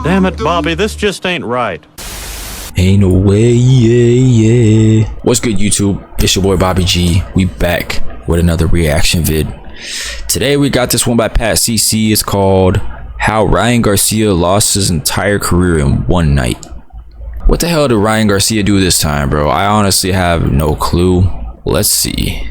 Damn it, Bobby, this just ain't right. Ain't no way, yeah. What's good, YouTube? It's your boy Bobby G. We back with another reaction vid. Today we got this one by Pat CC. It's called How Ryan Garcia Lost His Entire Career in One Night. What the hell did Ryan Garcia do this time, bro? I honestly have no clue. Let's see.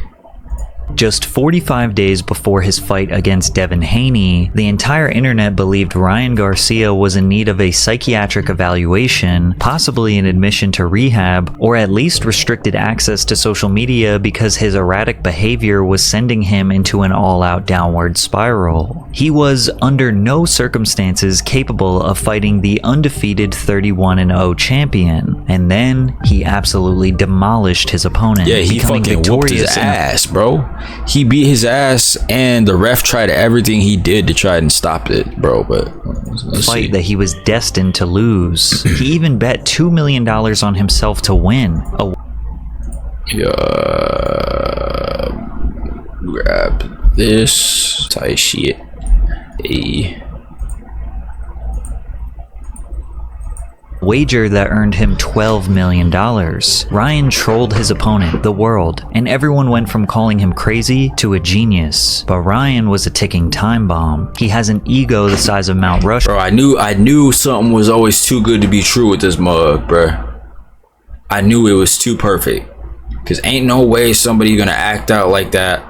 Just 45 days before his fight against Devin Haney, the entire internet believed Ryan Garcia was in need of a psychiatric evaluation, possibly an admission to rehab, or at least restricted access to social media because his erratic behavior was sending him into an all-out downward spiral. He was under no circumstances capable of fighting the undefeated 31-0 champion, and then he absolutely demolished his opponent. Yeah, he fucking whooped his ass, bro. He beat his ass, and the ref tried everything he did to try and stop it, bro. But let's fight see. That he was destined to lose. He even bet $2 million on himself to win. Grab this tight shit. Hey. Wager that earned him $12 million. Ryan trolled his opponent, the world, and everyone went from calling him crazy to a genius. But Ryan was a ticking time bomb. He has an ego the size of Mount Rushmore. Bro, I knew something was always too good to be true with this mug, bro. I knew it was too perfect. Cause ain't no way somebody gonna act out like that,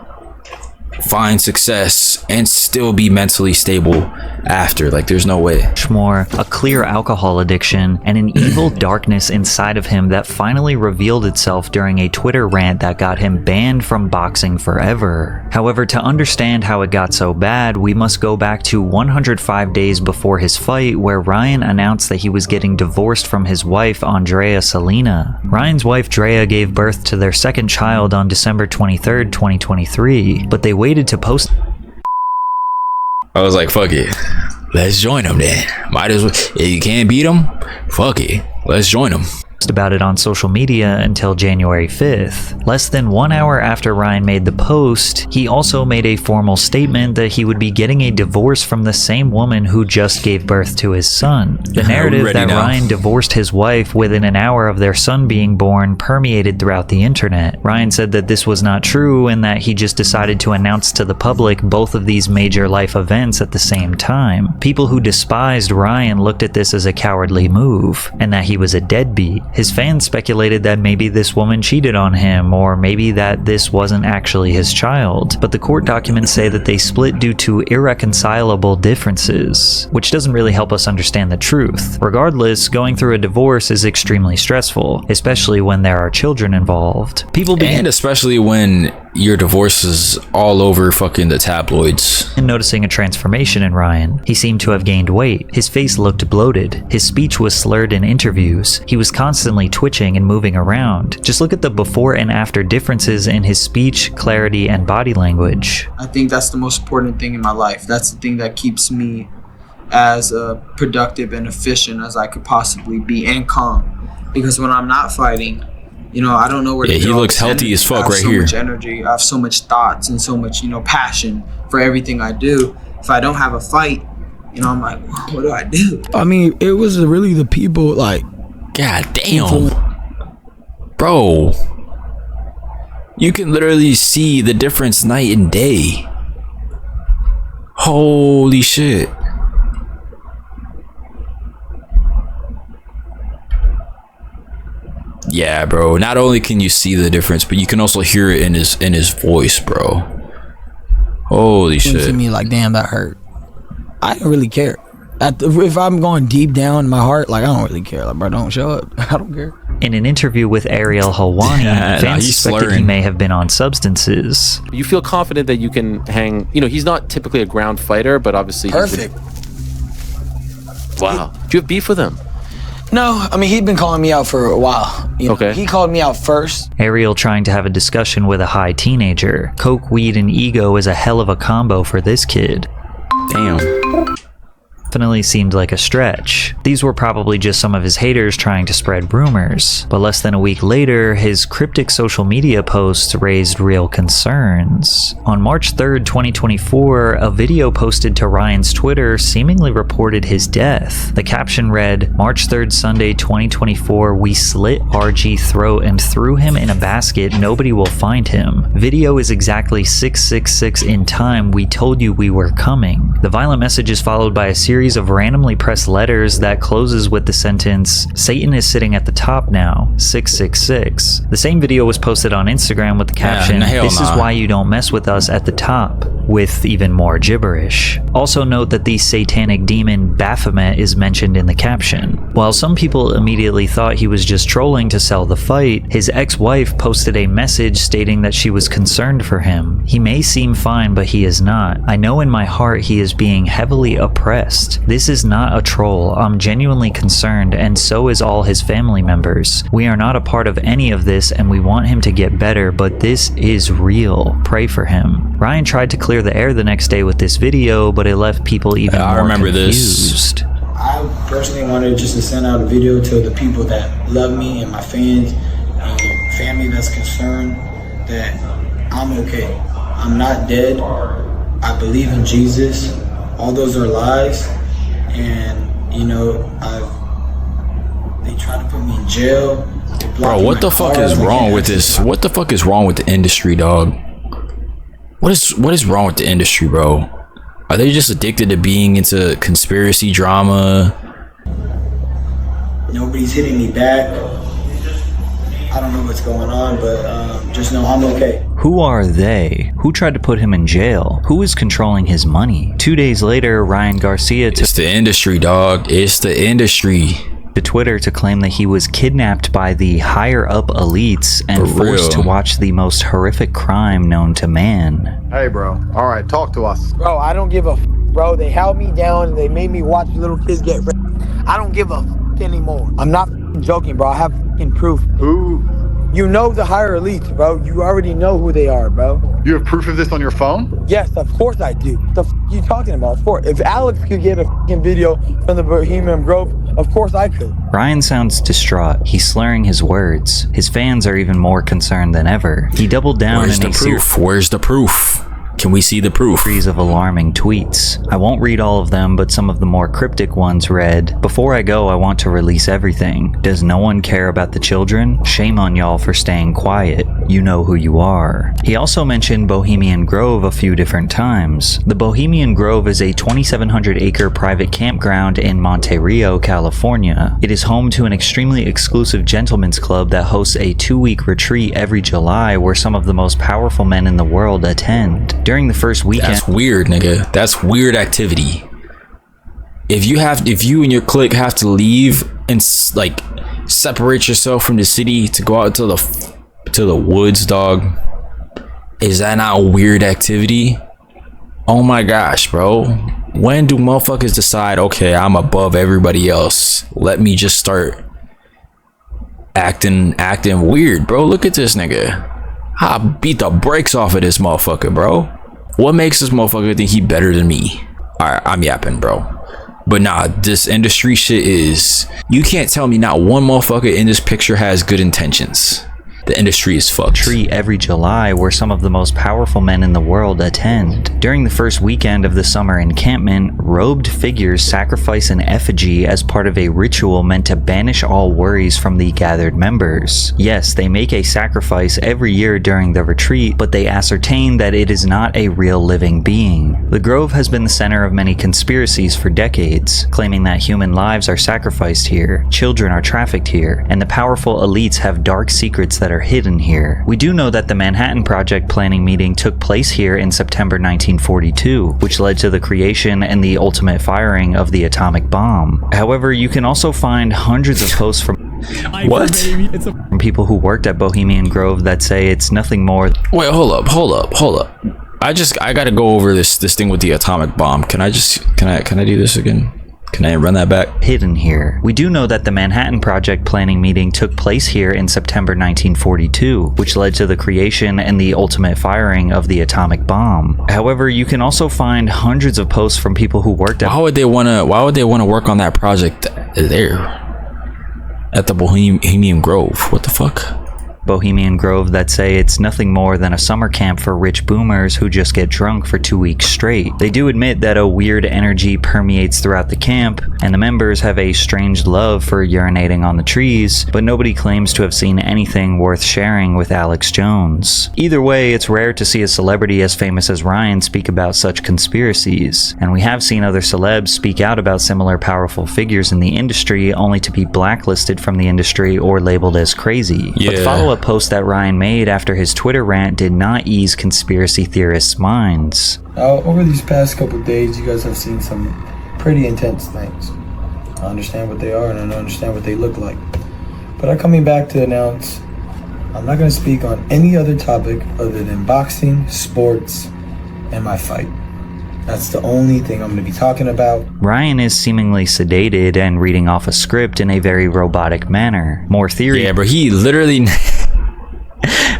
find success, and still be mentally stable after. Like, there's no way. A clear alcohol addiction, and an evil darkness inside of him that finally revealed itself during a Twitter rant that got him banned from boxing forever. However, to understand how it got so bad, we must go back to 105 days before his fight, where Ryan announced that he was getting divorced from his wife, Andrea Salina. Ryan's wife, Drea, gave birth to their second child on December 23rd, 2023, but they waited to post. I was like, fuck it, let's join them then. Might as well. If you can't beat them, fuck it, let's join them. About it on social media until January 5th. Less than 1 hour after Ryan made the post, he also made a formal statement that he would be getting a divorce from the same woman who just gave birth to his son. The narrative that Ryan divorced his wife within an hour of their son being born permeated throughout the internet. Ryan said that this was not true and that he just decided to announce to the public both of these major life events at the same time. People who despised Ryan looked at this as a cowardly move and that he was a deadbeat. His fans speculated that maybe this woman cheated on him, or maybe that this wasn't actually his child, but the court documents say that they split due to irreconcilable differences, which doesn't really help us understand the truth. Regardless, going through a divorce is extremely stressful, especially when there are children involved. And especially when your divorce is all over fucking the tabloids. And noticing a transformation in Ryan. He seemed to have gained weight. His face looked bloated. His speech was slurred in interviews. He was constantly twitching and moving around. Just look at the before and after differences in his speech, clarity, and body language. I think that's the most important thing in my life. That's the thing that keeps me as productive and efficient as I could possibly be, and calm. Because when I'm not fighting, you know, I don't know where to go. Yeah, he looks healthy as fuck right here. I have so much energy. I have so much thoughts and so much, passion for everything I do. If I don't have a fight, I'm like, what do I do? I mean, it was really the people, like, God damn, bro. You can literally see the difference night and day. Holy shit. Yeah, bro. Not only can you see the difference, but you can also hear it in his voice, bro. Holy shit. To me, like, damn, that hurt. I don't really care. If I'm going deep down in my heart, like, I don't really care. Like, bro, don't show up. I don't care. In an interview with Ariel Helwani, fans suspected he may have been on substances. You feel confident that you can hang, he's not typically a ground fighter, but obviously perfect. Wow. Do you have beef with him? No, I mean, he'd been calling me out for a while. Okay. He called me out first. Ariel trying to have a discussion with a high teenager. Coke, weed, and ego is a hell of a combo for this kid. Damn. definitely seemed like a stretch. These were probably just some of his haters trying to spread rumors. But less than a week later, his cryptic social media posts raised real concerns. On March 3rd, 2024, a video posted to Ryan's Twitter seemingly reported his death. The caption read, "March 3rd, Sunday, 2024, we slit RG throat and threw him in a basket. Nobody will find him. Video is exactly 666 in time. We told you we were coming." The violent message is followed by a series of randomly pressed letters that closes with the sentence, "Satan is sitting at the top now, 666. The same video was posted on Instagram with the caption, "This is why you don't mess with us at the top," with even more gibberish. Also note that the satanic demon Baphomet is mentioned in the caption. While some people immediately thought he was just trolling to sell the fight, his ex-wife posted a message stating that she was concerned for him. "He may seem fine, but he is not. I know in my heart he is being heavily oppressed. This is not a troll. I'm genuinely concerned, and so is all his family members. We are not a part of any of this, and we want him to get better, but this is real. Pray for him." Ryan tried to clear the air the next day with this video, but it left people even more confused. I personally wanted just to send out a video to the people that love me and my fans and family that's concerned that I'm okay. I'm not dead. I believe in Jesus. All those are lies. And, you know, they try to put me in jail. Bro, what the fuck is wrong with this? What the fuck is wrong with the industry, dog? What is wrong with the industry, bro? Are they just addicted to being into conspiracy drama? Nobody's hitting me back. I don't know what's going on, but just know I'm okay. Who are they? Who tried to put him in jail? Who is controlling his money? 2 days later, Ryan Garcia It's the industry, dog. It's the industry. To Twitter to claim that he was kidnapped by the higher-up elites and forced to watch the most horrific crime known to man. Hey, bro. All right, talk to us. Bro, I don't give a f, bro. They held me down and they made me watch little kids get raped. I don't give a f anymore. I'm not joking, bro. I have f***ing proof. Who? You know the higher elites, bro. You already know who they are, bro. You have proof of this on your phone? Yes, of course I do. The f you talking about? Of course. If Alex could get a f***ing video from the Bohemian Grove, of course I could. Ryan sounds distraught. He's slurring his words. His fans are even more concerned than ever. He doubled down in a series. Where's the proof? Can we see the proof? Of alarming tweets. I won't read all of them, but some of the more cryptic ones read, "Before I go, I want to release everything. Does no one care about the children? Shame on y'all for staying quiet. You know who you are." He also mentioned Bohemian Grove a few different times. The Bohemian Grove is a 2,700-acre private campground in Monte Rio, California. It is home to an extremely exclusive gentleman's club that hosts a 2-week retreat every July where some of the most powerful men in the world attend. During the first weekend. That's weird, nigga. That's weird activity. If you and your clique have to leave and like separate yourself from the city to go out to the woods, dog, is that not a weird activity? Oh my gosh, bro. When do motherfuckers decide, okay, I'm above everybody else, let me just start acting weird, bro? Look at this nigga. I beat the brakes off of this motherfucker, bro. What makes this motherfucker think he better than me? Alright, I'm yapping, bro. But nah, this industry shit is... You can't tell me not one motherfucker in this picture has good intentions. The industry is fucked. Retreat every July where some of the most powerful men in the world attend. During the first weekend of the summer encampment, robed figures sacrifice an effigy as part of a ritual meant to banish all worries from the gathered members. Yes, they make a sacrifice every year during the retreat, but they ascertain that it is not a real living being. The Grove has been the center of many conspiracies for decades, claiming that human lives are sacrificed here, children are trafficked here, and the powerful elites have dark secrets that are hidden here. We do know that the Manhattan Project planning meeting took place here in September 1942, which led to the creation and the ultimate firing of the atomic bomb. However, you can also find hundreds of posts from from people who worked at Bohemian Grove that say it's nothing more. Wait, hold up. I gotta go over this thing with the atomic bomb. Can I do this again? Can I run that back? Hidden here. We do know that the Manhattan Project planning meeting took place here in September 1942, which led to the creation and the ultimate firing of the atomic bomb. However, you can also find hundreds of posts from people who worked at— Why would they wanna work on that project there? At the Bohemian Grove. What the fuck? Bohemian Grove that say it's nothing more than a summer camp for rich boomers who just get drunk for 2 weeks straight. They do admit that a weird energy permeates throughout the camp, and the members have a strange love for urinating on the trees, but nobody claims to have seen anything worth sharing with Alex Jones. Either way, it's rare to see a celebrity as famous as Ryan speak about such conspiracies, and we have seen other celebs speak out about similar powerful figures in the industry only to be blacklisted from the industry or labeled as crazy. Yeah. But the follow-up post that Ryan made after his Twitter rant did not ease conspiracy theorists' minds. Over these past couple of days, you guys have seen some pretty intense things. I understand what they are and I understand what they look like. But I'm coming back to announce I'm not going to speak on any other topic other than boxing, sports, and my fight. That's the only thing I'm going to be talking about. Ryan is seemingly sedated and reading off a script in a very robotic manner. More theory. Yeah, bro, he literally...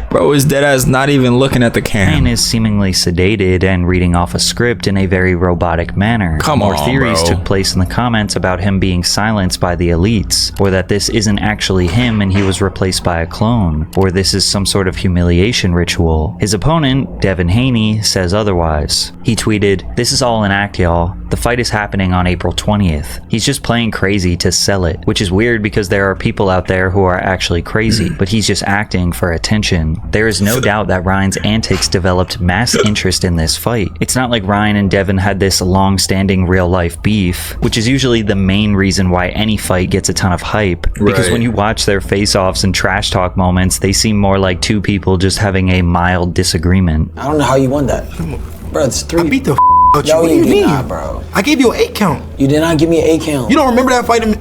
Bro is deadass not even looking at the cam. Ryan is seemingly sedated and reading off a script in a very robotic manner. More theories took place in the comments about him being silenced by the elites, or that this isn't actually him and he was replaced by a clone, or this is some sort of humiliation ritual. His opponent, Devin Haney, says otherwise. He tweeted, "This is all an act, y'all. The fight is happening on April 20th. He's just playing crazy to sell it," which is weird because there are people out there who are actually crazy, but he's just acting for attention. There is no doubt that Ryan's antics developed mass interest in this fight. It's not like Ryan and Devin had this long-standing real-life beef, which is usually the main reason why any fight gets a ton of hype. Because when you watch their face-offs and trash talk moments, they seem more like two people just having a mild disagreement. I don't know how you won that. Bro, it's 3. I beat the out you. No, What do you you did mean? not, bro. I gave you an 8 count. You did not give me an 8 count. You don't remember that fight in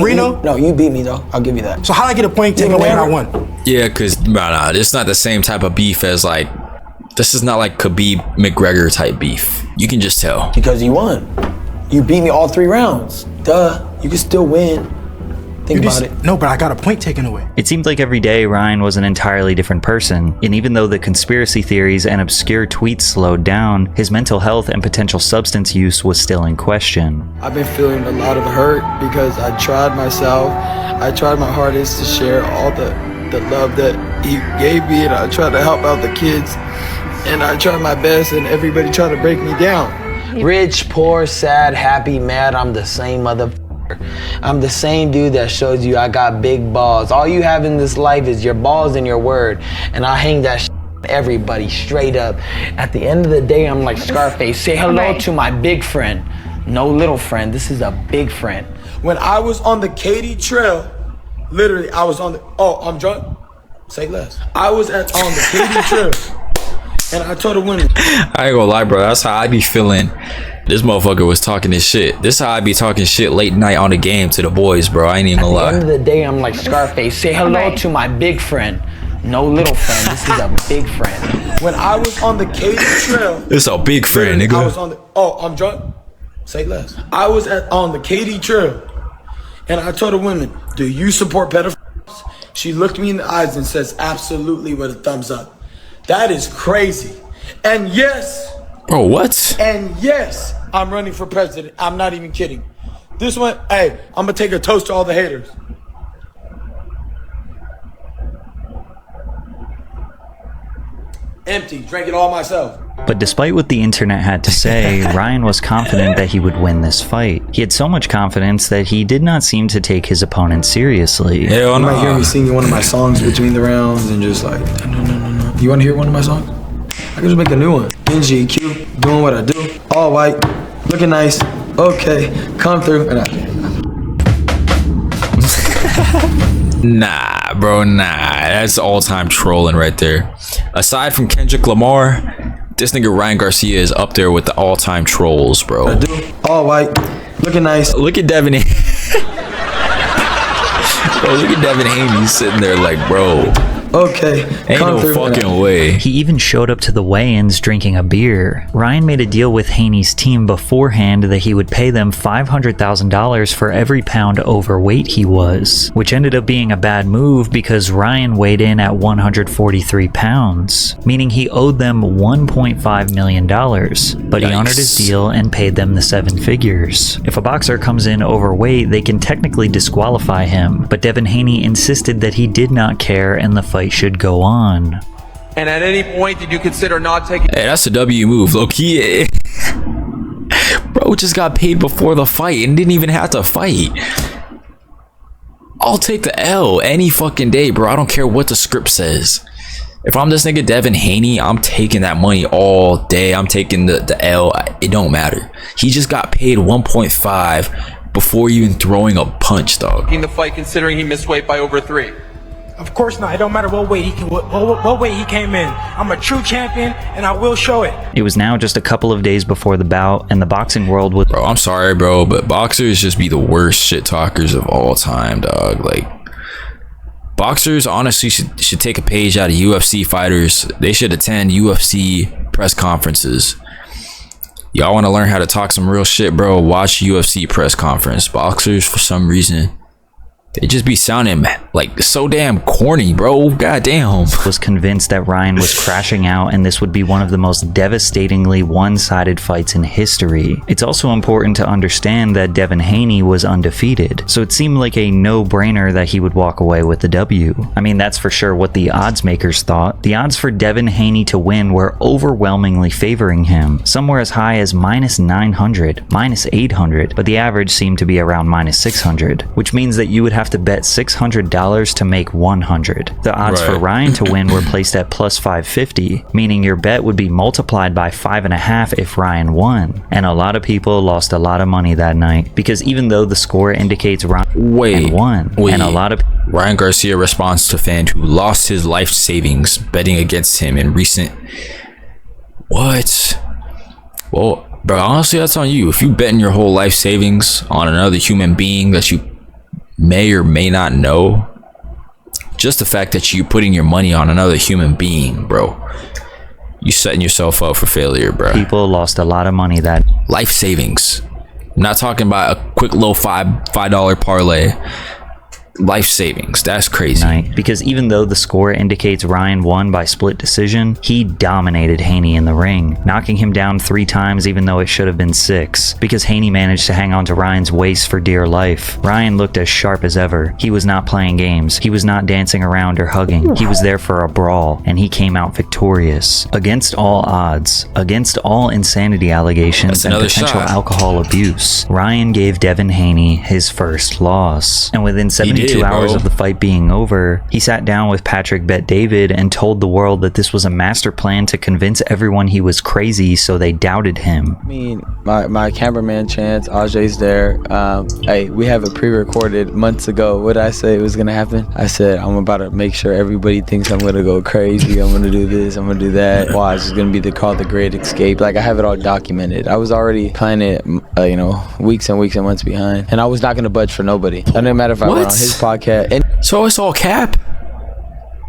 Reno? No, you beat me though. I'll give you that. So how did I get a point taken away and I won? Yeah, because nah, it's not the same type of beef as like, this is not like Khabib McGregor type beef. You can just tell. Because you won. You beat me all 3 rounds. Duh. You can still win. Think about it. No, but I got a point taken away. It seemed like every day Ryan was an entirely different person, and even though the conspiracy theories and obscure tweets slowed down, his mental health and potential substance use was still in question. I've been feeling a lot of hurt because I tried myself. I tried my hardest to share all the love that he gave me, and I tried to help out the kids, and I tried my best, and everybody tried to break me down. Rich, poor, sad, happy, mad, I'm the same motherfucker. I'm the same dude that shows you I got big balls. All you have in this life is your balls and your word. And I hang that on everybody straight up. At the end of the day, I'm like Scarface. Say hello to my big friend. No little friend, this is a big friend. When I was on the Katy Trail, literally I was on the, oh, I'm drunk? Say less. I was on the Katy Trail and I told the women. I ain't gonna lie, bro, that's how I be feeling. This motherfucker was talking this shit. This how I be talking shit late night on the game to the boys, bro. I ain't even gonna lie. At the end of the day, I'm like Scarface. Say hello to my big friend. No little friend. This is a big friend. When I was on the Katy Trail. This a big friend, nigga. I was on the, oh, I'm drunk? Say less. I was on the Katy Trail and I told the women, do you support pedophiles? She looked me in the eyes and says, absolutely, with a thumbs up. That is crazy. And yes. Bro, what? And yes, I'm running for president. I'm not even kidding. This one, hey, I'm gonna take a toast to all the haters. Empty, drank it all myself. But despite what the internet had to say, Ryan was confident that he would win this fight. He had so much confidence that he did not seem to take his opponent seriously. You might hear me singing one of my songs between the rounds and just like, no. You wanna hear one of my songs? I can just make a new one. NGQ, doing what I do. All white, looking nice. Okay, come through. Nah, bro, nah. That's all-time trolling right there. Aside from Kendrick Lamar, this nigga Ryan Garcia is up there with the all-time trolls, bro. I do. All white, looking nice. Look at Devin. Bro, look at Devin Haney sitting there like, bro. Okay. Ain't come no through fucking that. way. He even showed up to the weigh-ins drinking a beer. Ryan made a deal with Haney's team beforehand that he would pay them $500,000 for every pound overweight he was, which ended up being a bad move because Ryan weighed in at 143 pounds, meaning he owed them $1.5 million, but he honored his deal and paid them the 7 figures. If a boxer comes in overweight, they can technically disqualify him, but Devin Haney insisted that he did not care and the fight should go on. And at any point, did you consider not taking... Hey, that's a W move, low-key. Bro just got paid before the fight and didn't even have to fight. I'll take the L any fucking day, bro. I don't care what the script says. If I'm this nigga Devin Haney, I'm taking that money all day. I'm taking the L. It don't matter. He just got paid 1.5 before even throwing a punch, dog. the fight considering he missed weight by over 3? Of course not. It don't matter what weight what weight he came in. I'm a true champion, and I will show it. It was now just a couple of days before the bout, and the boxing world was... Bro, I'm sorry, bro, but boxers just be the worst shit talkers of all time, dog. Like, boxers honestly should take a page out of UFC fighters. They should attend UFC press conferences. Y'all want to learn how to talk some real shit, bro? Watch UFC press conference. Boxers, for some reason, they just be sounding like so damn corny, bro. Goddamn. Was convinced that Ryan was crashing out and this would be one of the most devastatingly one-sided fights in history. It's also important to understand that Devin Haney was undefeated, so it seemed like a no-brainer that he would walk away with the W. I mean, that's for sure what the odds makers thought. The odds for Devin Haney to win were overwhelmingly favoring him, somewhere as high as -900, -800, but the average seemed to be around -600, which means that you would have to bet $600 to make 100. The odds for Ryan to win were placed at +550, meaning your bet would be multiplied by 5.5 if Ryan won. And a lot of people lost a lot of money that night, because even though the score indicates Ryan won, and a lot of... Ryan Garcia responds to fan who lost his life savings betting against him in recent... What? Well, bro, honestly, that's on you. If you betting your whole life savings on another human being that you may or may not know, just the fact that you putting your money on another human being, bro, you setting yourself up for failure, bro. People lost a lot of money that... Life savings. I'm not talking about a quick little $5 parlay. Life savings. That's crazy. Because even though the score indicates Ryan won by split decision, he dominated Haney in the ring, knocking him down 3 times even though it should have been 6, because Haney managed to hang on to Ryan's waist for dear life. Ryan looked as sharp as ever. He was not playing games. He was not dancing around or hugging. He was there for a brawl, and he came out victorious. Against all odds, against all insanity allegations and potential alcohol abuse, Ryan gave Devin Haney his first loss. And within 72 hours of the fight being over, he sat down with Patrick Bet David and told the world that this was a master plan to convince everyone he was crazy, so they doubted him. I mean, my cameraman Chance, Ajay's there. Hey, we have it pre-recorded months ago. What did I say was gonna happen? I said I'm about to make sure everybody thinks I'm gonna go crazy. I'm gonna do this, I'm gonna do that. Watch, it's gonna be called The Great Escape. Like, I have it all documented. I was already planning it, you know, weeks and weeks and months behind, and I was not gonna budge for nobody. It didn't matter if I went on his podcast. And so it's all cap?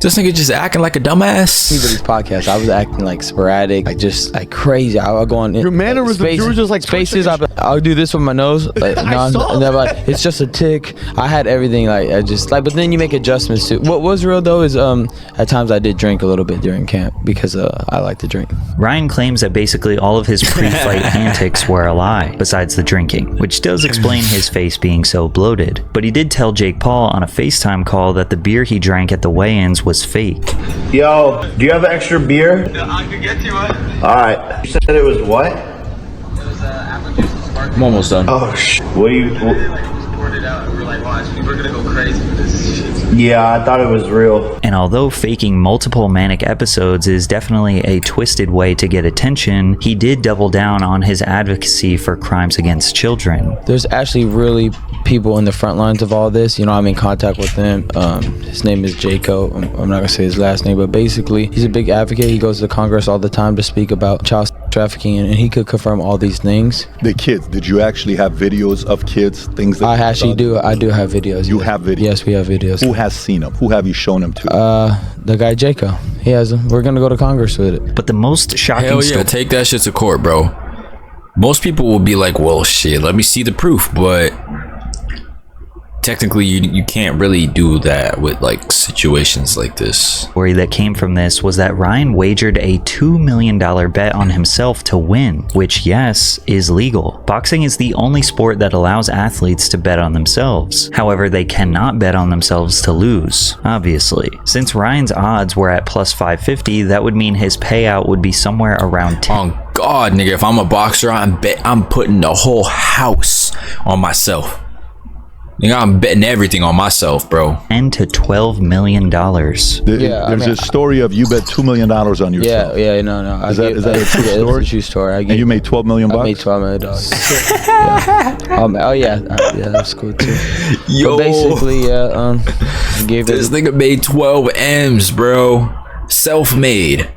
This nigga just acting like a dumbass? Anybody's podcast, I was acting like sporadic, like just like crazy. I'll go on. Your mannerisms, you were just like spaces. I'll do this with my nose. Like, like, it's just a tick. I had everything. Like, I just like, but then you make adjustments to. What was real though is at times I did drink a little bit during camp because I like to drink. Ryan claims that basically all of his pre-fight antics were a lie, besides the drinking, which does explain his face being so bloated. But he did tell Jake Paul on a FaceTime call that the beer he drank at the weigh-ins was fake. Yo, do you have an extra beer? I could get you one. Alright. You said it was what? It was apple juice and sparkling. I'm almost done. Oh shit. What do you... Just poured it out. We were like, watch, people are gonna go crazy with this shit. Yeah, I thought it was real. And although faking multiple manic episodes is definitely a twisted way to get attention, he did double down on his advocacy for crimes against children. There's actually really people in the front lines of all this. You know, I'm in contact with them. His name is Jaco. I'm not gonna say his last name, but basically he's a big advocate. He goes to Congress all the time to speak about child trafficking, and he could confirm all these things. The kids, did you actually have videos of kids, things that I actually do. I do have videos. You have videos? Yes, we have videos. Who has has seen him? Who have you shown him to? The guy Jacob. He has him. We're gonna go to Congress with it. But the most shocking Hell yeah, take that shit to court, bro. Most people will be like, well, shit, let me see the proof, but technically you can't really do that with like situations like this. Story that came from this was that Ryan wagered a $2 million bet on himself to win, which, yes, is legal. Boxing is the only sport that allows athletes to bet on themselves. However, they cannot bet on themselves to lose, obviously. Since Ryan's odds were at plus 550, that would mean his payout would be somewhere around 10. Oh God, nigga, if I'm a boxer, I'm putting the whole house on myself. Nigga, I'm betting everything on myself, bro. $10 to $12 million. There's a story of you bet $2 million on yourself. Yeah, no. Is that a true story? It's a true story. And you made $12 million bucks? I made $12 million. Yeah. Yeah, that's cool too. Yo, but basically, gave this nigga made 12 M's, bro. Self-made.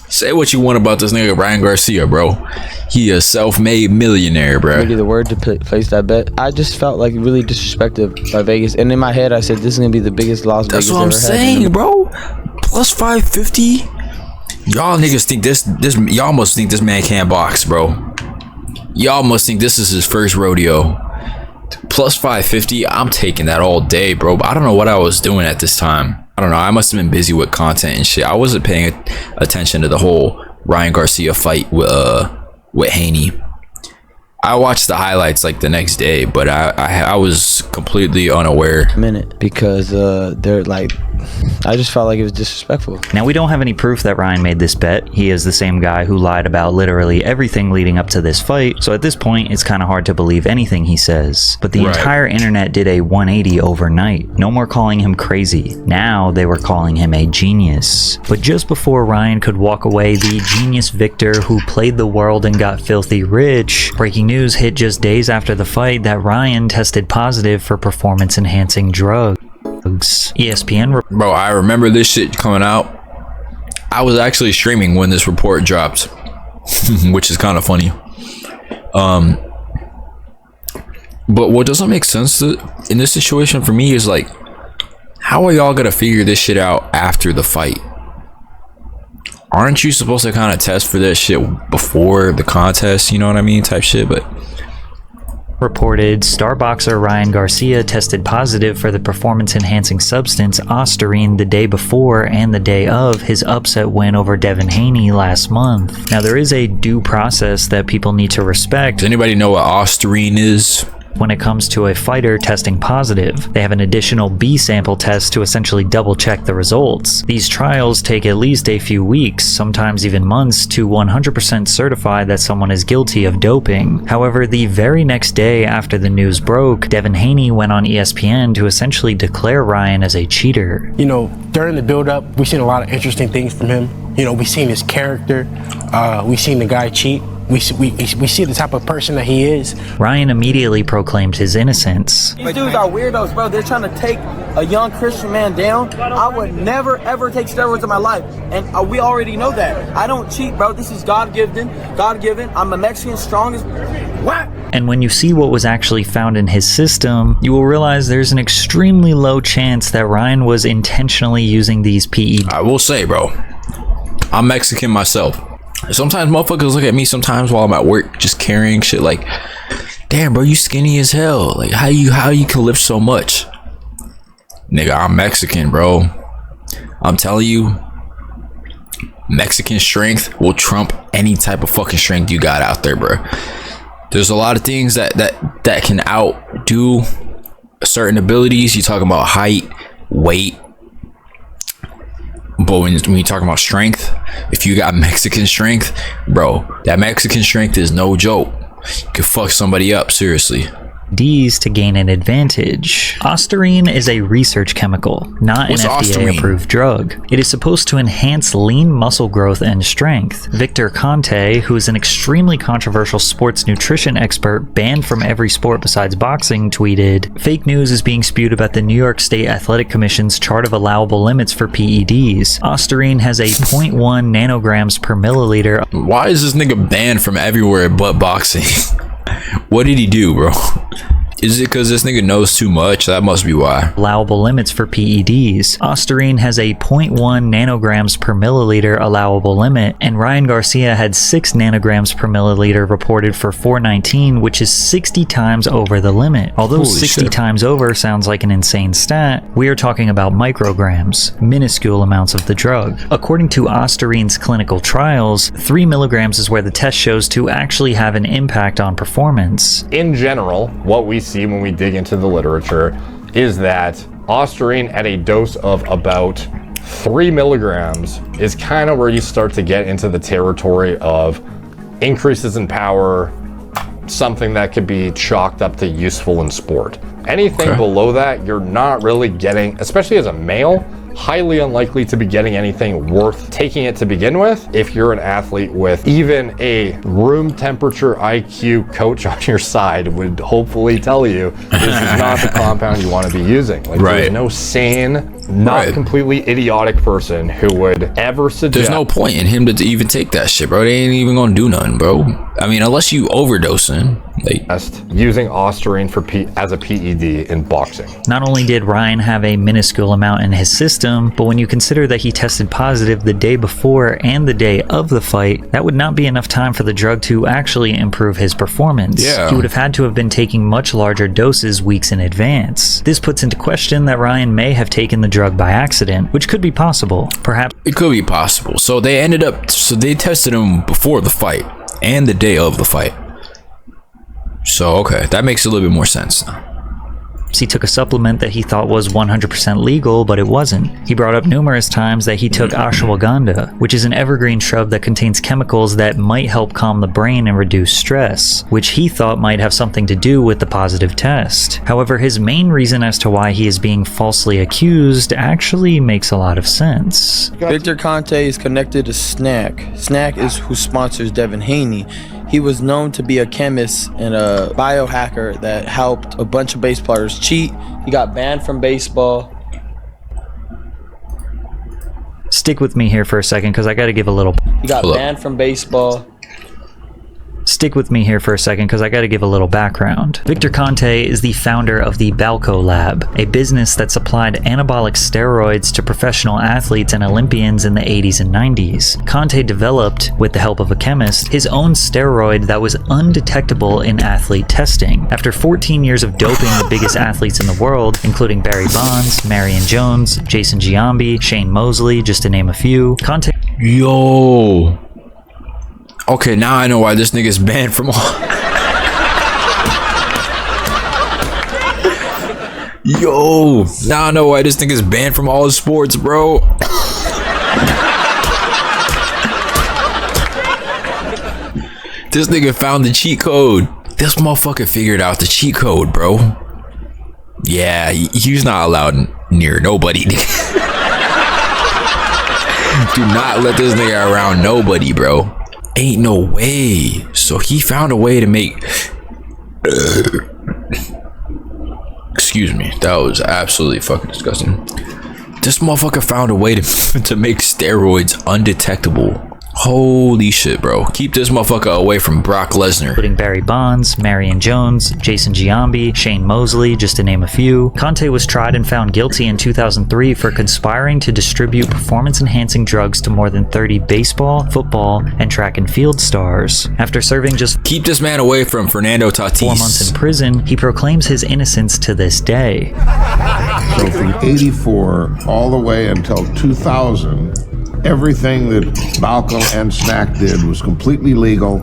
Say what you want about this nigga Ryan Garcia, bro. He a self-made millionaire, bro. Really the word to place that bet. I just felt like really disrespected by Vegas, and in my head I said this is gonna be the biggest loss That's Vegas what I'm ever saying, had. bro. Plus 550. Y'all niggas think this. Y'all must think this man can't box, bro. Y'all must think this is his first rodeo. Plus 550. I'm taking that all day, bro. But I don't know what I was doing at this time. I don't know. I must have been busy with content and shit. I wasn't paying attention to the whole Ryan Garcia fight with Haney. I watched the highlights like the next day, but I was completely unaware. Because they're like, I just felt like it was disrespectful. Now, we don't have any proof that Ryan made this bet. He is the same guy who lied about literally everything leading up to this fight, so at this point it's kind of hard to believe anything he says. But the entire internet did a 180 overnight. No more calling him crazy. Now they were calling him a genius. But just before Ryan could walk away, the genius Victor who played the world and got filthy rich, breaking news hit just days after the fight that Ryan tested positive for performance-enhancing drugs. ESPN. Bro, I remember this shit coming out. I was actually streaming when this report dropped, which is kind of funny. But what doesn't make sense in this situation for me is like, how are y'all gonna figure this shit out after the fight? Aren't you supposed to kind of test for that shit before the contest? You know what I mean, type shit. But reported star boxer Ryan Garcia tested positive for the performance-enhancing substance Ostarine the day before and the day of his upset win over Devin Haney last month. Now, there is a due process that people need to respect. Does anybody know what Ostarine is? When it comes to a fighter testing positive, they have an additional B sample test to essentially double check the results. These trials take at least a few weeks, sometimes even months, to 100% certify that someone is guilty of doping. However, the very next day after the news broke, Devin Haney went on ESPN to essentially declare Ryan as a cheater. You know, during the build-up, we've seen a lot of interesting things from him. You know, we've seen his character. We've seen the guy cheat. We see the type of person that he is. Ryan immediately proclaimed his innocence. These dudes are weirdos, bro. They're trying to take a young Christian man down. I would never, ever take steroids in my life. And we already know that. I don't cheat, bro. This is God-given. I'm a Mexican, strongest. What? And when you see what was actually found in his system, you will realize there's an extremely low chance that Ryan was intentionally using these PEDs. I will say, bro, I'm Mexican myself. Sometimes motherfuckers look at me sometimes while I'm at work just carrying shit like, damn, bro, you skinny as hell. Like, how you can lift so much? Nigga, I'm Mexican, bro. I'm telling you, Mexican strength will trump any type of fucking strength you got out there, bro. There's a lot of things that can outdo certain abilities. You talking about height, weight. But when you talking about strength, if you got Mexican strength, bro, that Mexican strength is no joke. You could fuck somebody up, seriously. Ds to gain an advantage. Ostarine is a research chemical, not an FDA-approved drug. It is supposed to enhance lean muscle growth and strength. Victor Conte, who is an extremely controversial sports nutrition expert banned from every sport besides boxing, tweeted, "Fake news is being spewed about the New York State Athletic Commission's chart of allowable limits for PEDs. Ostarine has a 0.1 nanograms per milliliter." Why is this nigga banned from everywhere but boxing? What did he do, bro? Is it because this nigga knows too much? That must be why. Allowable limits for PEDs. Ostarine has a 0.1 nanograms per milliliter allowable limit, and Ryan Garcia had 6 nanograms per milliliter reported for 419, which is 60 times over the limit. Although Holy 60 shit. times over sounds like an insane stat, we are talking about micrograms, minuscule amounts of the drug. According to Ostarine's clinical trials, 3 milligrams is where the test shows to actually have an impact on performance. In general, what we see when we dig into the literature is that Ostarine at a dose of about 3 milligrams is kind of where you start to get into the territory of increases in power, something that could be chalked up to useful in sport. Anything below that, you're not really getting, especially as a male, highly unlikely to be getting anything worth taking it to begin with. If you're an athlete with even a room temperature IQ coach on your side would hopefully tell you this is not the compound you want to be using. Like there's no sane, not completely idiotic person who would ever suggest. There's no point in him to even take that shit, bro. They ain't even gonna do nothing, bro. I mean, unless you overdosing. Like using Ostarine for as a PED in boxing. Not only did Ryan have a minuscule amount in his system, but when you consider that he tested positive the day before and the day of the fight, that would not be enough time for the drug to actually improve his performance. Yeah. He would have had to have been taking much larger doses weeks in advance. This puts into question that Ryan may have taken the drug by accident, which could be possible. Perhaps it could be possible. So they they tested him before the fight and the day of the fight. So, okay, that makes a little bit more sense now. he took a supplement that he thought was 100% legal, but it wasn't. He brought up numerous times that he took ashwagandha, which is an evergreen shrub that contains chemicals that might help calm the brain and reduce stress, which he thought might have something to do with the positive test. However, his main reason as to why he is being falsely accused actually makes a lot of sense. Victor Conte is connected to Snack. Snack is who sponsors Devin Haney. He was known to be a chemist and a biohacker that helped a bunch of base players cheat. He got banned from baseball. Stick with me here for a second because I got to give a little... He got banned from baseball. Stick with me here for a second because I got to give a little background. Victor Conte is the founder of the Balco Lab, a business that supplied anabolic steroids to professional athletes and Olympians in the 80s and 90s. Conte developed, with the help of a chemist, his own steroid that was undetectable in athlete testing. After 14 years of doping the biggest athletes in the world, including Barry Bonds, Marion Jones, Jason Giambi, Shane Mosley, just to name a few, Conte... Yo... Okay, now I know why this nigga's banned from all... Yo, now I know why this nigga's banned from all sports, bro. This nigga found the cheat code. This motherfucker figured out the cheat code, bro. Yeah, he's not allowed near nobody. Do not let this nigga around nobody, bro. Ain't no way. So he found a way to make... Excuse me. That was absolutely fucking disgusting. This motherfucker found a way to make steroids undetectable. Holy shit, bro. Keep this motherfucker away from Brock Lesnar. Including Barry Bonds, Marion Jones, Jason Giambi, Shane Mosley, just to name a few. Conte was tried and found guilty in 2003 for conspiring to distribute performance-enhancing drugs to more than 30 baseball, football, and track and field stars. After serving just... Keep this man away from Fernando Tatis. 4 months in prison, he proclaims his innocence to this day. So from 84 all the way until 2000, everything that Balco and Snack did was completely legal,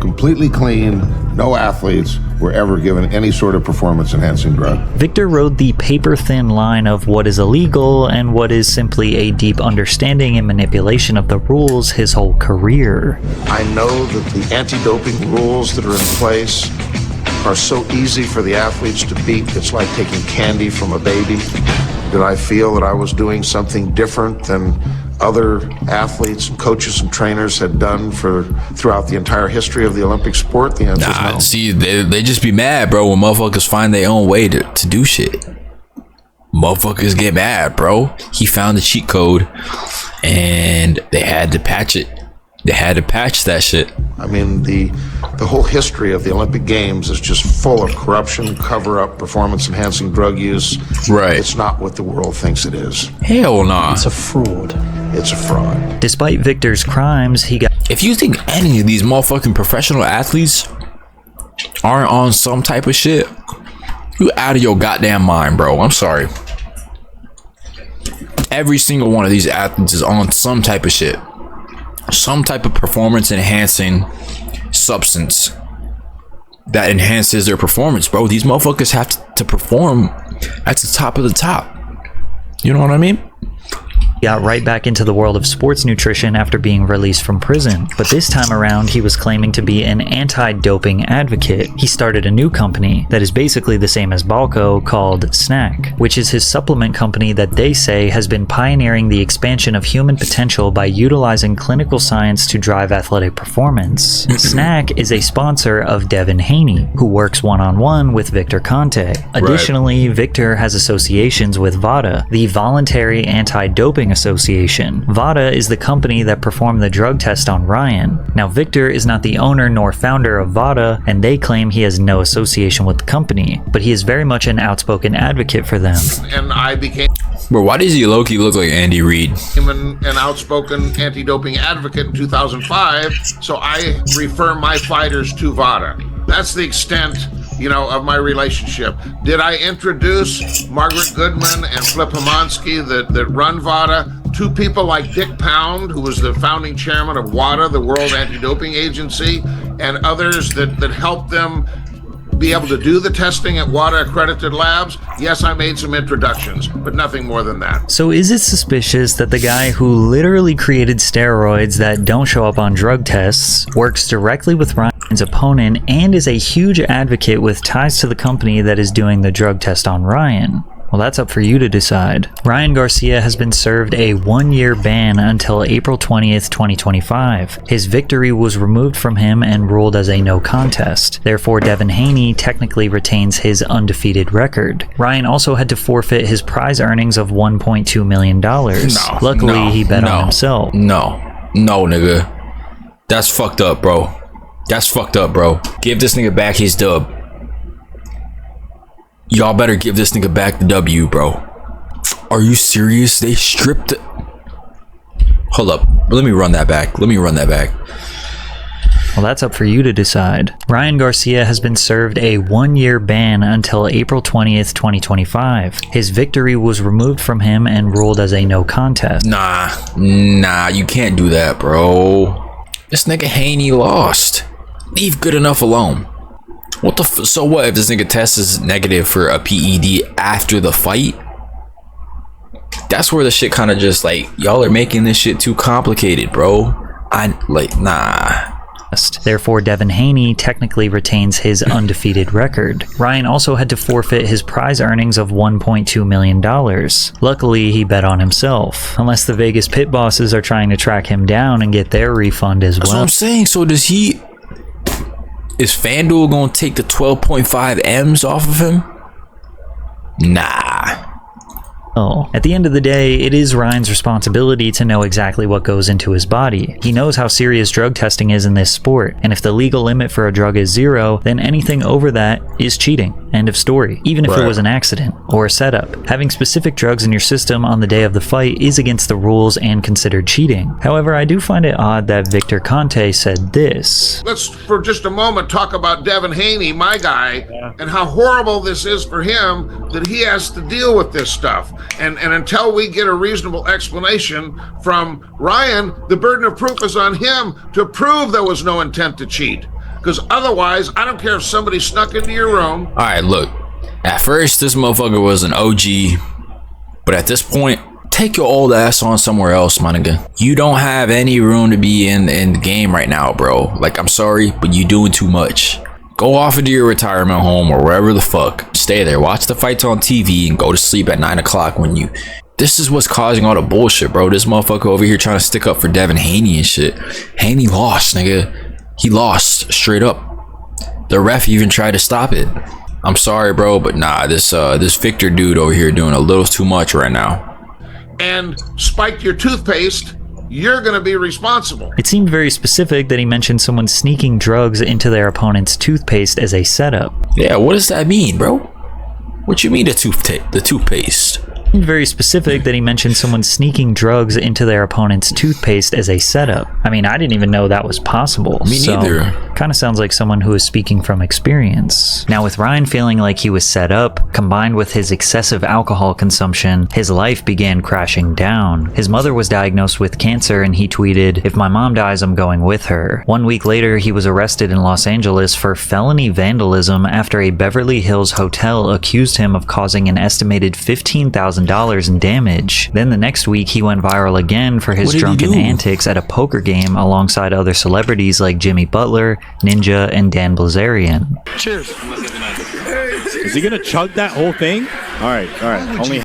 completely clean. No athletes were ever given any sort of performance-enhancing drug. Victor rode the paper-thin line of what is illegal and what is simply a deep understanding and manipulation of the rules his whole career. I know that the anti-doping rules that are in place are so easy for the athletes to beat. It's like taking candy from a baby. Did I feel that I was doing something different than other athletes, coaches, and trainers had done throughout the entire history of the Olympic sport? The answer is no. See, they just be mad, bro, when motherfuckers find their own way to do shit. Motherfuckers get mad, bro. He found the cheat code, and they had to patch it They had to patch that shit. I mean, the whole history of the Olympic Games is just full of corruption, cover-up, performance-enhancing drug use. Right. It's not what the world thinks it is. Hell nah. It's a fraud. It's a fraud. Despite Victor's crimes, he got... If you think any of these motherfucking professional athletes aren't on some type of shit, you out of your goddamn mind, bro. I'm sorry. Every single one of these athletes is on some type of shit. Some type of performance enhancing substance that enhances their performance, bro. These motherfuckers have to perform at the top of the top. You know what I mean? got right back into the world of sports nutrition after being released from prison, but this time around he was claiming to be an anti-doping advocate. He started a new company that is basically the same as Balco called Snack, which is his supplement company that they say has been pioneering the expansion of human potential by utilizing clinical science to drive athletic performance. Snack is a sponsor of Devin Haney, who works one-on-one with Victor Conte. Additionally, Victor has associations with VADA, the Voluntary Anti-Doping Association. VADA is the company that performed the drug test on Ryan. Now, Victor is not the owner nor founder of VADA, and they claim he has no association with the company, but he is very much an outspoken advocate for them. And I became Bro, why does he low-key look like Andy Reid? an outspoken anti-doping advocate in 2005, so I refer my fighters to VADA. That's the extent, you know, of my relationship. Did I introduce Margaret Goodman and Flip Hamansky that run VADA to people like Dick Pound, who was the founding chairman of WADA, the World Anti-Doping Agency, and others that helped them be able to do the testing at WADA accredited labs? Yes, I made some introductions, but nothing more than that. So is it suspicious that the guy who literally created steroids that don't show up on drug tests works directly with Ryan's opponent and is a huge advocate with ties to the company that is doing the drug test on Ryan? Well, that's up for you to decide. Ryan Garcia has been served a 1-year ban until April 20th, 2025. His victory was removed from him and ruled as a no contest. Therefore, Devin Haney technically retains his undefeated record. Ryan also had to forfeit his prize earnings of $1.2 million. Luckily, he bet on himself. No, nigga. That's fucked up, bro. That's fucked up, bro. Give this nigga back his dub. Y'all better give this nigga back the W, bro. Are you serious? They stripped it. Hold up. Let me run that back. Well, that's up for you to decide. Ryan Garcia has been served a 1-year ban until April 20th, 2025. His victory was removed from him and ruled as a no contest. Nah, you can't do that, bro. This nigga Haney lost. Leave good enough alone. What the so what if this nigga test is negative for a PED after the fight? That's where the shit kind of just like, y'all are making this shit too complicated, bro. Nah. Therefore, Devin Haney technically retains his undefeated record. Ryan also had to forfeit his prize earnings of $1.2 million. Luckily, he bet on himself. Unless the Vegas pit bosses are trying to track him down and get their refund as well. That's what I'm saying. So is FanDuel gonna take the 12.5 M's off of him? Nah. Oh, at the end of the day, it is Ryan's responsibility to know exactly what goes into his body. He knows how serious drug testing is in this sport, and if the legal limit for a drug is 0, then anything over that is cheating. End of story. Even if it was an accident or a setup. Having specific drugs in your system on the day of the fight is against the rules and considered cheating. However, I do find it odd that Victor Conte said this. Let's, for just a moment, talk about Devin Haney, my guy, and how horrible this is for him that he has to deal with this stuff. And until we get a reasonable explanation from Ryan, the burden of proof is on him to prove there was no intent to cheat. Because otherwise, I don't care if somebody snuck into your room. All right, look. At first, this motherfucker was an OG. But at this point, take your old ass on somewhere else, my nigga. You don't have any room to be in the game right now, bro. Like, I'm sorry, but you doing too much. Go off into your retirement home or wherever the fuck. Stay there, watch the fights on TV, and go to sleep at 9 o'clock when you... This is what's causing all the bullshit, bro. This motherfucker over here trying to stick up for Devin Haney and shit. Haney lost, nigga. He lost, straight up. The ref even tried to stop it. I'm sorry, bro, but nah, this Victor dude over here doing a little too much right now. And spiked your toothpaste, you're going to be responsible. It seemed very specific that he mentioned someone sneaking drugs into their opponent's toothpaste as a setup. Yeah, what does that mean, bro? What you mean the toothpaste? Very specific that he mentioned someone sneaking drugs into their opponent's toothpaste as a setup. I mean, I didn't even know that was possible. Me neither. Kind of sounds like someone who is speaking from experience. Now, with Ryan feeling like he was set up, combined with his excessive alcohol consumption, his life began crashing down. His mother was diagnosed with cancer, and he tweeted, "If my mom dies, I'm going with her." 1 week later, he was arrested in Los Angeles for felony vandalism after a Beverly Hills hotel accused him of causing an estimated $15,000 in damage. Then the next week, he went viral again for his drunken antics at a poker game alongside other celebrities like Jimmy Butler, Ninja, and Dan Blazarian. Cheers. Is he gonna chug that whole thing? All right. Only a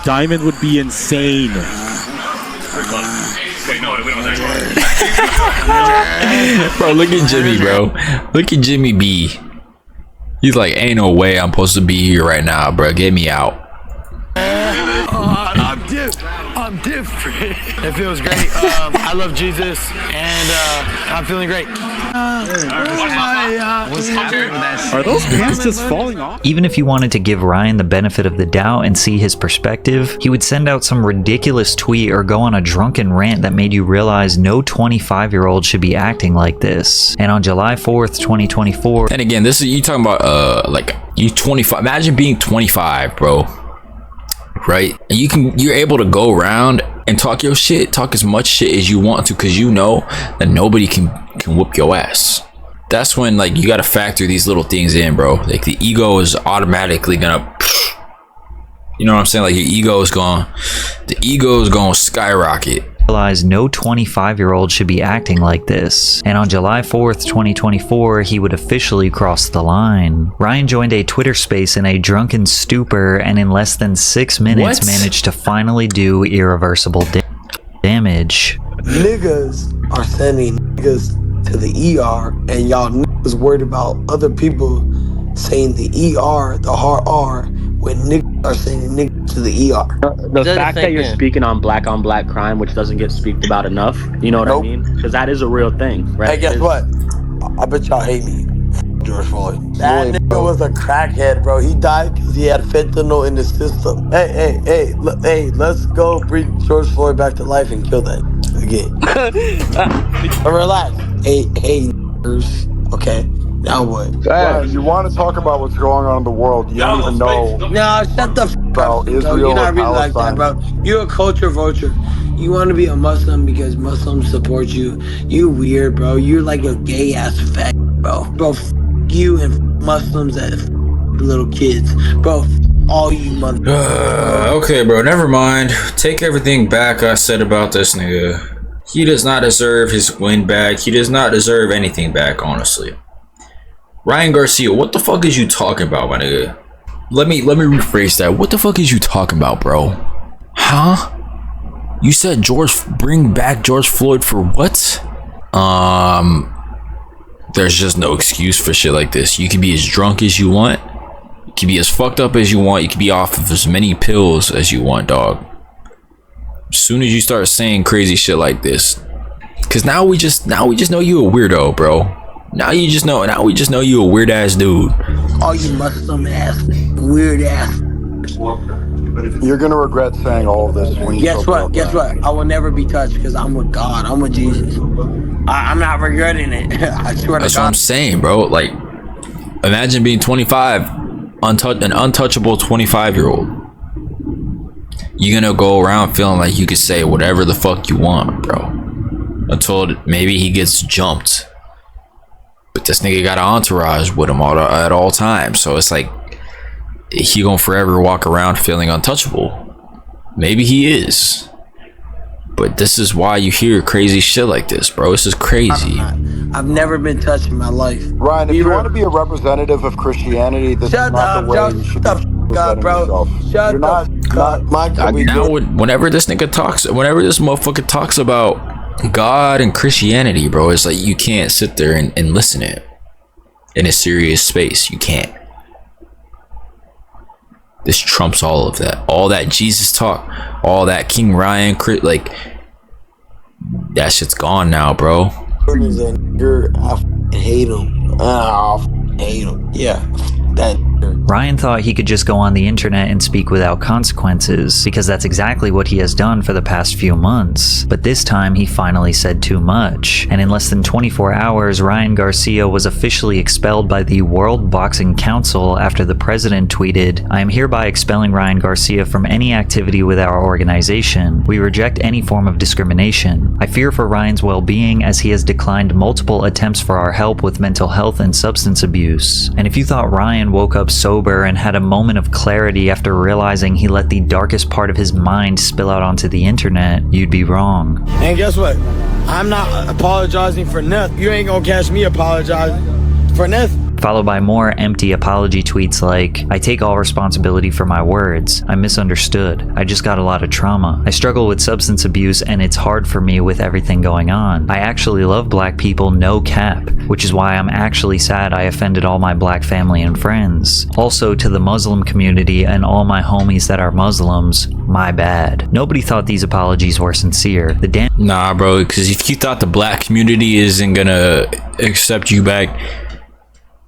diamond would be insane. Bro, look at Jimmy, bro. Look at Jimmy B. He's like, ain't no way I'm supposed to be here right now, bro. Get me out. I'm different. It feels great. I love Jesus, and I'm feeling great. What's happening with that? Are those pants just falling off? Even if you wanted to give Ryan the benefit of the doubt and see his perspective, he would send out some ridiculous tweet or go on a drunken rant that made you realize no 25-year-old should be acting like this. And on July 4th, 2024... And again, this is you talking about like you 25. Imagine being 25, bro. Right? And you're able to go around and talk your shit, talk as much shit as you want to, because you know that nobody can whoop your ass. That's when, like, you gotta factor these little things in, bro. Like, the ego is automatically gonna, you know what I'm saying? Like, the ego is gonna skyrocket. Realized no 25-year-old should be acting like this. And on July 4th, 2024, he would officially cross the line. Ryan joined a Twitter space in a drunken stupor, and in less than 6 minutes managed to finally do irreversible damage. Niggas are sending niggas to the ER, and y'all niggas worried about other people saying the ER, the hard R, when niggas are saying niggas to the ER. The fact that you're speaking on black crime, which doesn't get speaked about enough, you know what I mean? Because that is a real thing, right? Hey, guess what? I bet y'all hate me. George Floyd. That nigga was a crackhead, bro. He died because he had fentanyl in the system. Hey, let's go bring George Floyd back to life and kill that again. Relax. Hey, okay. Now what? Hey, you want to talk about what's going on in the world? You don't even know. No, shut the f up. Israel, You're not really Palestine. like that, bro. You're a culture vulture. You want to be a Muslim because Muslims support you. You weird, bro. You're like a gay ass fag, bro. Bro, f you and Muslims and little kids, bro. All you mother. Okay, bro. Never mind. Take everything back I said about this nigga. He does not deserve his win back. He does not deserve anything back, honestly. Ryan Garcia, what the fuck is you talking about, my nigga? Let me rephrase that. What the fuck is you talking about, bro? Huh? You said bring back George Floyd for what? There's just no excuse for shit like this. You can be as drunk as you want. You can be as fucked up as you want. You can be off of as many pills as you want, dog. As soon as you start saying crazy shit like this, cause now we just know you a weirdo, bro. Now we just know you a weird ass dude. All you Muslim ass, weird ass. You're gonna regret saying all of this when you Guess what? I will never be touched because I'm with God. I'm with Jesus. I'm not regretting it. I swear to God. That's what I'm saying, bro. Like, imagine being 25, an untouchable 25-year-old. You're gonna go around feeling like you can say whatever the fuck you want, bro. Until maybe he gets jumped. But this nigga got an entourage with him at all times. So it's like, he gonna forever walk around feeling untouchable. Maybe he is. But this is why you hear crazy shit like this, bro. This is crazy. I've never been touched in my life. Ryan, if you want to be a representative of Christianity, this is not the way you should be representing yourself. Shut up, Now, whenever this motherfucker talks about God and Christianity, bro, it's like you can't sit there and listen to it in a serious space. You can't. This trumps all of that. All that Jesus talk, all that King Ryan, like, that shit's gone now, bro. Is a nigger. I hate him. I hate him. Yeah, that. Ryan thought he could just go on the internet and speak without consequences, because that's exactly what he has done for the past few months. But this time he finally said too much, and in less than 24 hours, Ryan Garcia was officially expelled by the World Boxing Council after the president tweeted, "I am hereby expelling Ryan Garcia from any activity with our organization. We reject any form of discrimination. I fear for Ryan's well-being as he has declined multiple attempts for our help with mental health and substance abuse." And if you thought Ryan woke up sober and had a moment of clarity after realizing he let the darkest part of his mind spill out onto the internet, you'd be wrong. And guess what? I'm not apologizing for nothing. You ain't gonna catch me apologizing for nothing. Followed by more empty apology tweets like, "I take all responsibility for my words. I misunderstood. I just got a lot of trauma. I struggle with substance abuse and it's hard for me with everything going on. I actually love black people, no cap, which is why I'm actually sad I offended all my black family and friends. Also to the Muslim community and all my homies that are Muslims, my bad." Nobody thought these apologies were sincere. Nah, bro, because if you thought the black community isn't gonna accept you back,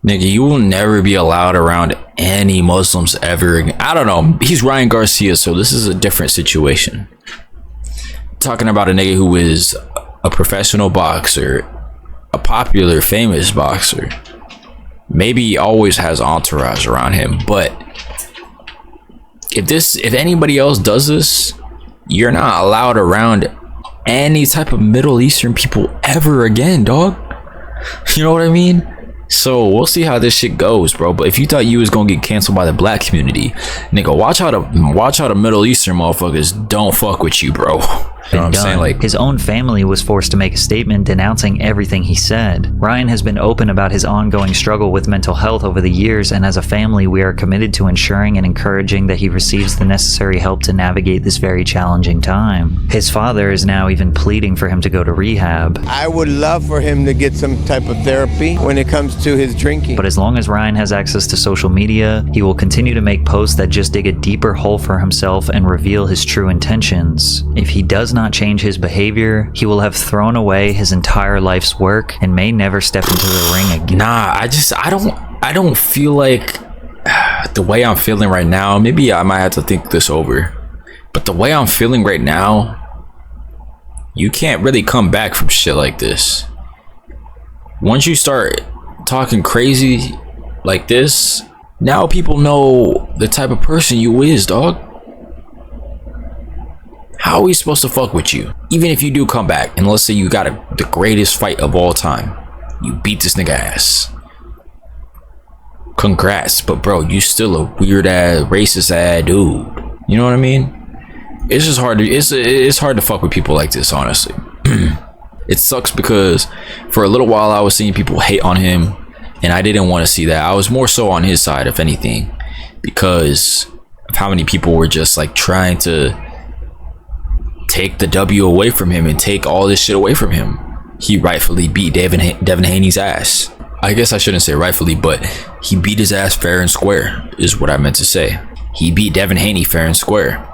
nigga, you will never be allowed around any Muslims ever again. I don't know. He's Ryan Garcia, so this is a different situation. Talking about a nigga who is a professional boxer, a popular, famous boxer. Maybe he always has entourage around him, but if anybody else does this, you're not allowed around any type of Middle Eastern people ever again, dog. You know what I mean? So we'll see how this shit goes, bro. But if you thought you was gonna get canceled by the black community, nigga, watch how the Middle Eastern motherfuckers don't fuck with you, bro. You know what I'm saying? Like, his own family was forced to make a statement denouncing everything he said. Ryan has been open about his ongoing struggle with mental health over the years, and as a family, we are committed to ensuring and encouraging that he receives the necessary help to navigate this very challenging time. His father is now even pleading for him to go to rehab. I would love for him to get some type of therapy when it comes to his drinking. But as long as Ryan has access to social media, he will continue to make posts that just dig a deeper hole for himself and reveal his true intentions. If he does not change his behavior, he will have thrown away his entire life's work and may never step into the ring again. Nah, I don't feel like the way I'm feeling right now, maybe I might have to think this over, but the way I'm feeling right now, you can't really come back from shit like this. Once you start talking crazy like this, now people know the type of person you is, dog. How are we supposed to fuck with you? Even if you do come back, and let's say you got the greatest fight of all time, you beat this nigga ass. Congrats, but bro, you still a weird ass, racist ass dude. You know what I mean? It's just hard to it's hard to fuck with people like this, honestly. It sucks because for a little while I was seeing people hate on him, and I didn't want to see that. I was more so on his side, if anything, because of how many people were just like trying to take the W away from him and take all this shit away from him. He rightfully beat Devin Haney's ass. I guess I shouldn't say rightfully, but he beat his ass fair and square is what I meant to say. He beat Devin Haney fair and square.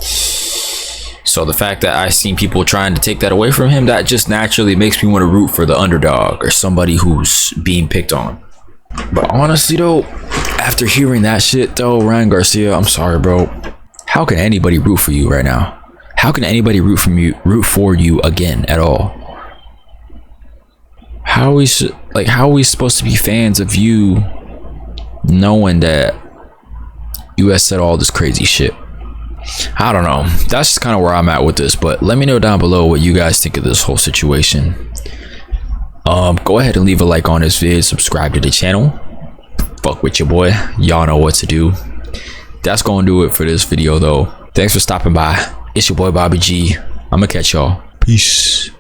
So the fact that I seen people trying to take that away from him, that just naturally makes me want to root for the underdog or somebody who's being picked on. But honestly though, after hearing that shit though, Ryan Garcia, I'm sorry, bro. How can anybody root for you right now? How can anybody root for you again at all? How are we supposed to be fans of you knowing that you have said all this crazy shit? I don't know. That's just kind of where I'm at with this, but let me know down below what you guys think of this whole situation. Go ahead and leave a like on this vid, subscribe to the channel. Fuck with your boy. Y'all know what to do. That's gonna do it for this video though. Thanks for stopping by. It's your boy Bobby G. I'ma catch y'all. Peace.